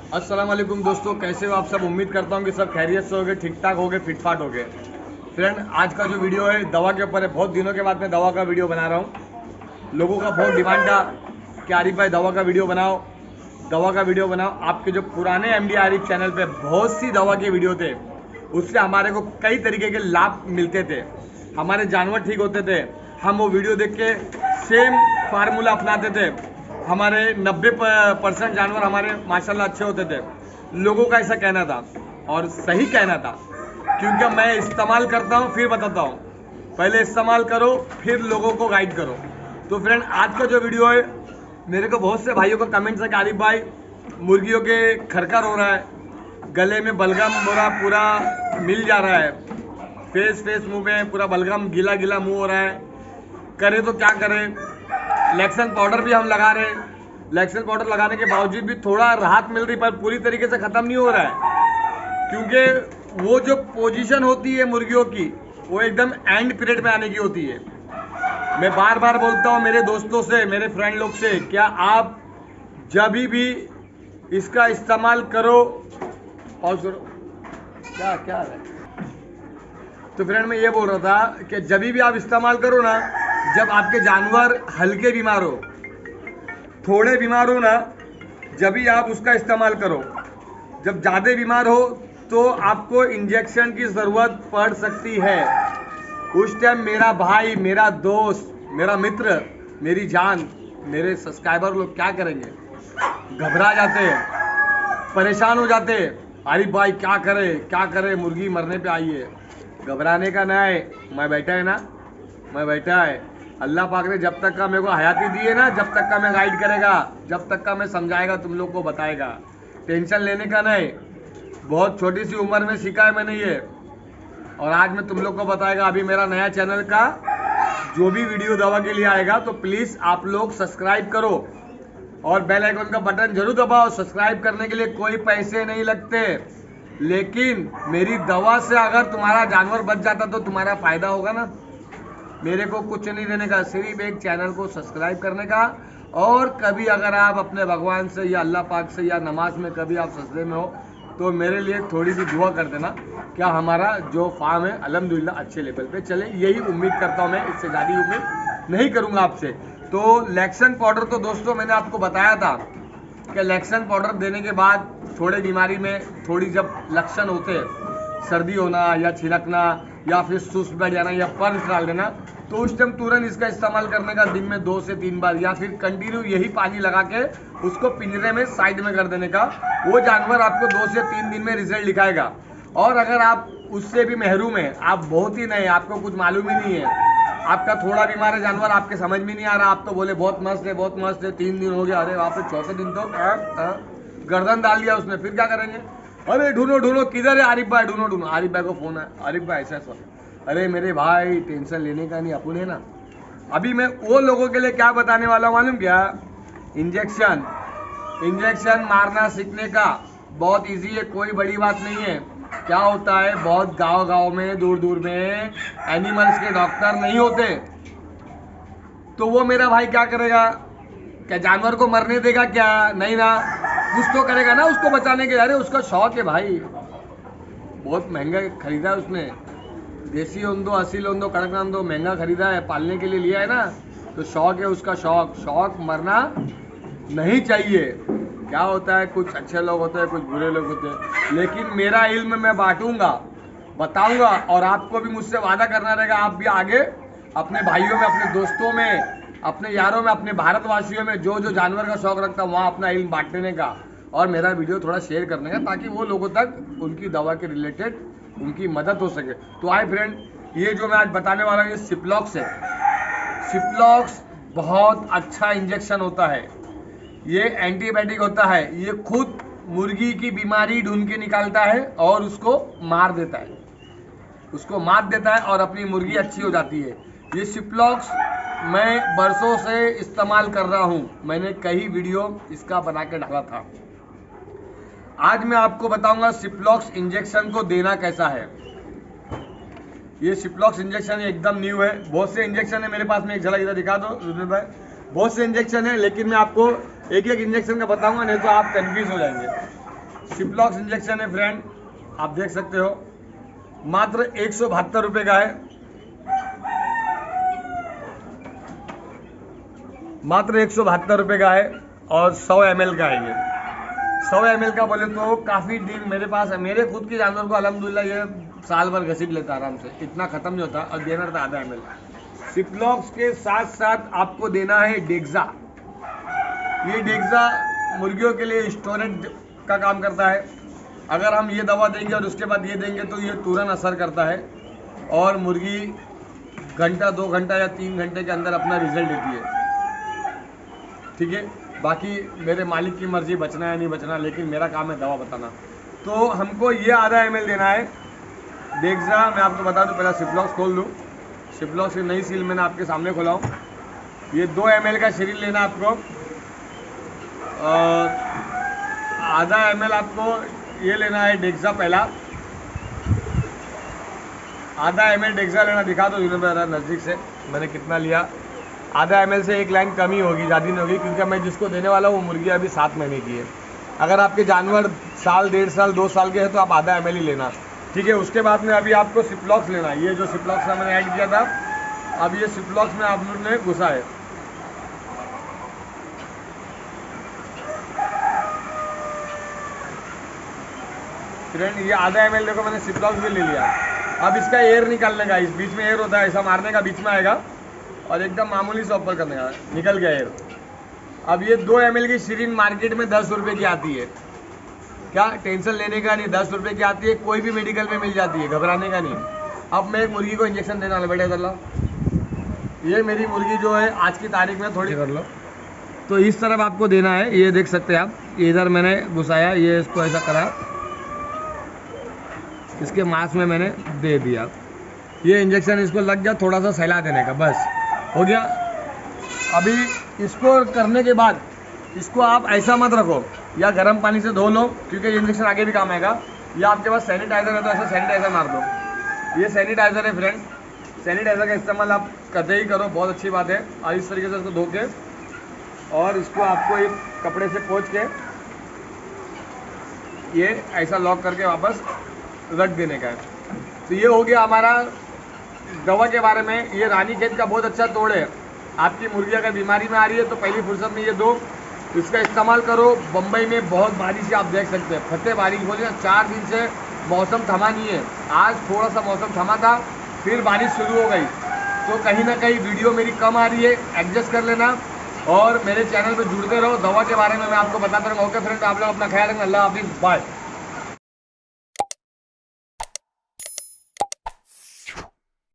अस्सलाम वालेकुम दोस्तों, कैसे हो आप सब। उम्मीद करता हूँ कि सब खैरियत से होगे, ठीक ठाक होगे, फिटफाट होगे। फ्रेंड, आज का जो वीडियो है दवा के ऊपर है। बहुत दिनों के बाद मैं दवा का वीडियो बना रहा हूँ। लोगों का बहुत डिमांड था कि आरिफ भाई दवा का वीडियो बनाओ, दवा का वीडियो बनाओ। आपके जो पुराने एमडी आरिफ चैनल पे बहुत सी दवा के वीडियो थे, उससे हमारे को कई तरीके के लाभ मिलते थे। हमारे जानवर ठीक होते थे, हम वो वीडियो देख के सेम फार्मूला अपनाते थे। हमारे 90% जानवर हमारे माशाल्लाह अच्छे होते थे। लोगों का ऐसा कहना था और सही कहना था, क्योंकि मैं इस्तेमाल करता हूँ फिर बताता हूँ। पहले इस्तेमाल करो फिर लोगों को गाइड करो। तो फ्रेंड, आज का जो वीडियो है, मेरे को बहुत से भाइयों का कमेंट्स है कि आरिफ भाई मुर्गियों के खरखर हो रहा है, गले में बलगम हो रहा, पूरा मिल जा रहा है, फेस मुंह में पूरा बलगम, गीला गीला मुंह हो रहा है, करें तो क्या करें। लैक्सन पाउडर भी हम लगा रहे हैं, लैक्सन पाउडर लगाने के बावजूद भी थोड़ा राहत मिल रही, पर पूरी तरीके से ख़त्म नहीं हो रहा है। क्योंकि वो जो पोजीशन होती है मुर्गियों की, वो एकदम एंड पीरियड में आने की होती है। मैं बार बार बोलता हूँ मेरे दोस्तों से, मेरे फ्रेंड लोग से, क्या आप जब भी इसका इस्तेमाल करो, पॉज करो, क्या क्या है। तो फ्रेंड, मैं ये बोल रहा था कि जब भी आप इस्तेमाल करो ना, जब आपके जानवर हल्के बीमार हो, थोड़े बीमार हो ना, जब भी आप उसका इस्तेमाल करो। जब ज़्यादा बीमार हो तो आपको इंजेक्शन की ज़रूरत पड़ सकती है। उस टाइम मेरा भाई, मेरा दोस्त, मेरा मित्र, मेरी जान, मेरे सब्सक्राइबर लोग क्या करेंगे? घबरा जाते हैं, परेशान हो जाते हैं। आरिफ भाई क्या करे, मुर्गी मरने पे आई है। घबराने का ना है, मैं बैठा है ना, मैं बैठा है। अल्लाह पाक ने जब तक का मेरे को हयाती दी है ना, जब तक का मैं गाइड करेगा, जब तक का मैं समझाएगा, तुम लोग को बताएगा। टेंशन लेने का नहीं। बहुत छोटी सी उम्र में सीखा है मैंने ये, और आज मैं तुम लोग को बताएगा। अभी मेरा नया चैनल का जो भी वीडियो दवा के लिए आएगा, तो प्लीज़ आप लोग सब्सक्राइब करो और बेल आइकन का बटन जरूर दबाओ। सब्सक्राइब करने के लिए कोई पैसे नहीं लगते, लेकिन मेरी दवा से अगर तुम्हारा जानवर बच जाता तो तुम्हारा फायदा होगा ना। मेरे को कुछ नहीं देने का, सिर्फ एक चैनल को सब्सक्राइब करने का। और कभी अगर आप अपने भगवान से या अल्लाह पाक से या नमाज में कभी आप सजदे में हो, तो मेरे लिए थोड़ी सी दुआ कर देना, क्या हमारा जो फार्म है अल्हम्दुलिल्लाह अच्छे लेवल पे चले। यही उम्मीद करता हूँ मैं, इससे ज़्यादा उम्मीद नहीं करूँगा आपसे। तो लैक्सन पाउडर तो दोस्तों मैंने आपको बताया था कि लैक्सन पाउडर देने के बाद थोड़े बीमारी में थोड़ी जब लक्षण होते हैं, सर्दी होना या छिलकना या फिर सुस्त बैठ जाना या पर निकाल देना, तो उस टाइम तुरंत इसका इस्तेमाल करने का, दिन में 2 से 3 बार, या फिर कंटिन्यू यही पानी लगा के उसको पिंजरे में साइड में कर देने का। वो जानवर आपको 2 से 3 दिन में रिजल्ट दिखाएगा। और अगर आप उससे भी महरूम हैं, आप बहुत ही नए, आपको कुछ मालूम ही नहीं है, आपका थोड़ा बीमार है जानवर, आपके समझ में नहीं आ रहा, आप तो बोले बहुत मस्त है, बहुत मस्त है, 3 दिन हो गया, अरे वहाँ पे चौथे दिन तो गर्दन डाल दिया उसने, फिर क्या करेंगे? अरे ढूंढो किधर है आरिफ भाई, ढूंढो। आरिफ भाई को फोन है, आरिफ भाई ऐसा। अरे मेरे भाई, टेंशन लेने का नहीं, अपन है ना। अभी मैं वो लोगों के लिए क्या बताने वाला हूँ मालूम क्या? इंजेक्शन मारना सीखने का बहुत इजी है, कोई बड़ी बात नहीं है। क्या होता है, बहुत गांव में, दूर में एनिमल्स के डॉक्टर नहीं होते, तो वो मेरा भाई क्या करेगा? क्या जानवर को मरने देगा? क्या नहीं ना, कुछ तो करेगा ना उसको बचाने के। अरे उसका शौक है भाई, बहुत महंगा खरीदा है उसने, देसी होंदो, असील होंदो, कड़कनाथ होंदो, महंगा खरीदा है, पालने के लिए लिया है ना, तो शौक है उसका। शौक मरना नहीं चाहिए। क्या होता है, कुछ अच्छे लोग होते हैं, कुछ बुरे लोग होते हैं, लेकिन मेरा इल्म मैं बांटूंगा, बताऊंगा, और आपको भी मुझसे वादा करना रहेगा। आप भी आगे अपने भाइयों में, अपने दोस्तों में, अपने यारों में, अपने भारतवासियों में जो जो जानवर का शौक रखता है, वहाँ अपना इल्म बांटने का और मेरा वीडियो थोड़ा शेयर करने का, ताकि वो लोगों तक उनकी दवा के रिलेटेड उनकी मदद हो सके। तो आए फ्रेंड, ये जो मैं आज बताने वाला हूँ, ये सिप्लॉक्स है। सिप्लॉक्स बहुत अच्छा इंजेक्शन होता है, ये एंटीबायोटिक होता है। ये खुद मुर्गी की बीमारी ढूंढ के निकालता है और उसको मार देता है, और अपनी मुर्गी अच्छी हो जाती है। ये सिप्लॉक्स मैं बरसों से इस्तेमाल कर रहा हूँ, मैंने कई वीडियो इसका बना के डाला था। आज मैं आपको बताऊंगा सिप्लॉक्स इंजेक्शन को देना कैसा है। ये सिप्लॉक्स इंजेक्शन एकदम न्यू है, बहुत से इंजेक्शन है मेरे पास में। एक झलक इधर दिखा दो रुद्र भाई, बहुत से इंजेक्शन है, लेकिन मैं आपको एक एक इंजेक्शन का बताऊंगा, नहीं तो आप कंफ्यूज हो जाएंगे। सिप्लॉक्स इंजेक्शन है फ्रेंड, आप देख सकते हो, मात्र 172 रुपये का है, मात्र 172 रुपये का है और 100 ml का है। ये 100 ml का बोले तो काफ़ी दिन मेरे पास है। मेरे खुद की जानवर को अल्हम्दुलिल्लाह ये साल भर घसीट लेता आराम से, इतना ख़त्म नहीं होता। और देना था आधा ml। सिप्लॉक्स के साथ साथ आपको देना है डेक्सा। ये डेक्सा मुर्गियों के लिए स्टोरेज का काम करता है। अगर हम ये दवा देंगे और उसके बाद ये देंगे तो ये तुरंत असर करता है और मुर्गी घंटा 2 घंटा या 3 घंटे के अंदर अपना रिजल्ट देती है। ठीक है, बाकी मेरे मालिक की मर्जी बचना है नहीं बचना, लेकिन मेरा काम है दवा बताना। तो हमको ये आधा ml देना है डेक्सा। मैं आपको बता दूं, पहले सिप्लॉक्स खोल दूं। सिप्लॉक्स की नई सील मैंने आपके सामने खोला हूँ। ये 2 ml का सिरिंज लेना आपको और आधा ml आपको ये लेना है डेक्सा। पहला आधा ml डेक्सा लेना, दिखा दो नज़दीक से मैंने कितना लिया। आधा ml से एक लाइन कम ही होगी, ज़्यादा नहीं होगी, क्योंकि मैं जिसको देने वाला हूँ वो मुर्गी अभी 7 महीने की है। अगर आपके जानवर साल 1.5 साल 2 साल के हैं तो आप आधा ml ही लेना। ठीक है, उसके बाद में अभी आपको सिप्लॉक्स लेना है। ये जो सिप्लॉक्स का मैंने ऐड किया था, अब ये सिप्लॉक्स में आप लोगों ने घुसा है। फ्रेंड ये आधा ml देखो मैंने सिप्लॉक्स भी ले लिया। अब इसका एयर निकालने का, इस बीच में एयर होता है, ऐसा मारने का बीच में आएगा और एकदम मामूली से ऊपर करने का, निकल गया एयर। अब ये 2 ml की सिरिंज मार्केट में 10 रुपये की आती है। क्या टेंशन लेने का नहीं, 10 रुपये की आती है, कोई भी मेडिकल में मिल जाती है, घबराने का नहीं। अब मैं एक मुर्गी को इंजेक्शन देने वाला, बेटा कर लो। ये मेरी मुर्गी जो है आज की तारीख में थोड़ी कर लो, तो इस तरफ आपको देना है। ये देख सकते हैं आप, इधर मैंने घुसाया, ये इसको ऐसा करा, इसके मांस में मैंने दे दिया। ये इंजेक्शन इसको लग गया, थोड़ा सा सहला देने का, बस हो गया। अभी इसको करने के बाद इसको आप ऐसा मत रखो, या गर्म पानी से धो लो, क्योंकि ये इंजेक्शन आगे भी काम आएगा। या आपके पास सैनिटाइजर है तो ऐसा सैनिटाइजर मार दो। ये सैनिटाइजर है फ्रेंड, सैनिटाइजर का इस्तेमाल आप कदे ही करो, बहुत अच्छी बात है। और इस तरीके से इसको धो के और इसको आपको एक कपड़े से पोंछ के ये ऐसा लॉक करके वापस रख देने का है। तो ये हो गया हमारा दवा के बारे में। ये रानीखेत का बहुत अच्छा तोड़ है। आपकी मुर्गी अगर बीमारी में आ रही है तो पहली फुर्सत में ये दो, इसका इस्तेमाल करो। बम्बई में बहुत बारिश है, आप देख सकते हैं, फतेह बारिश बोली ना, 4 दिन से मौसम थमा नहीं है। आज थोड़ा सा मौसम थमा था, फिर बारिश शुरू हो गई। तो कहीं ना कहीं वीडियो मेरी कम आ रही है, एडजस्ट कर लेना और मेरे चैनल पर जुड़ते रहो। दवा के बारे में मैं आपको बताता रहूँगा। ओके फ्रेंड, आप लोग अपना ख्याल रखना। अल्लाह हाफिज़, बाय।